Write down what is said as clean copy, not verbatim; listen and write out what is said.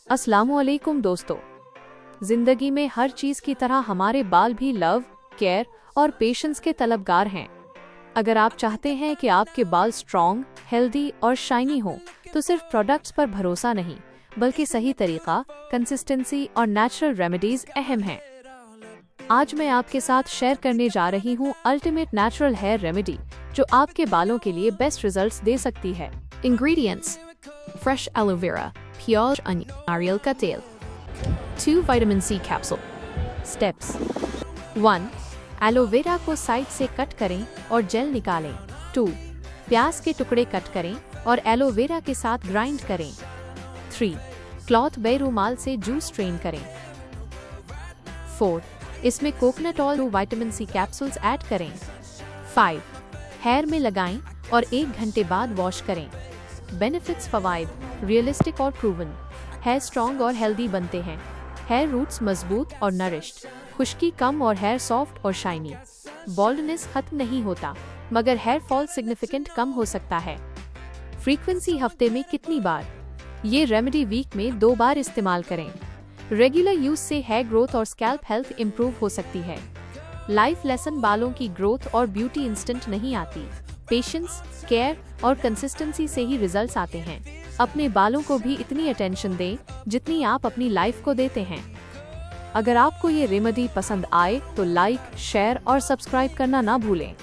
अस्सलामुअलैकुम दोस्तों, जिंदगी में हर चीज की तरह हमारे बाल भी लव, केयर और पेशेंस के तलबगार हैं। अगर आप चाहते हैं कि आपके बाल स्ट्रॉन्ग, हेल्दी और शाइनी हो, तो सिर्फ प्रोडक्ट्स पर भरोसा नहीं, बल्कि सही तरीका, कंसिस्टेंसी और नेचुरल रेमेडीज अहम हैं। आज मैं आपके साथ शेयर करने जा रही हूँ अल्टीमेट नेचुरल हेयर रेमेडी, जो आपके बालों के लिए बेस्ट रिजल्ट्स दे सकती है। इंग्रेडिएंट्स: फ्रेश एलोवेरा, प्योर नारियल का तेल, 2 vitamin C capsule. Steps: 1. Aloe vera को साइड से कट करें और जेल निकालें। 2. प्याज के टुकड़े कट करें और एलोवेरा के साथ ग्राइंड करें। 3. क्लॉथ बे रुमाल से जूस स्ट्रेन करें। 4. इसमें coconut oil 2 vitamin C capsules add करें। 5. हेयर में लगाएं और 1 घंटे बाद वॉश करें। बेनिफिट्स: फवाइद रियलिस्टिक और प्रूवन। हेयर स्ट्रॉन्ग और हेल्दी बनते हैं। हेयर रूट्स मजबूत और नरिश्ड। खुश्की कम और हेयर सॉफ्ट और शाइनी। बॉल्डनेस खत्म नहीं होता, मगर हेयर फॉल सिग्निफिकेंट कम हो सकता है। फ्रीक्वेंसी: हफ्ते में कितनी बार? ये रेमेडी वीक में 2 बार इस्तेमाल करें। रेगुलर यूज से हेयर ग्रोथ और स्कैल्प हेल्थ इंप्रूव हो सकती है। लाइफ लेसन: बालों की ग्रोथ और ब्यूटी इंस्टेंट नहीं आती, पेशेंस, केयर और कंसिस्टेंसी से ही रिजल्ट्स आते हैं। अपने बालों को भी इतनी अटेंशन दें जितनी आप अपनी लाइफ को देते हैं। अगर आपको ये रेमेडी पसंद आए तो लाइक, शेयर और सब्सक्राइब करना ना भूलें।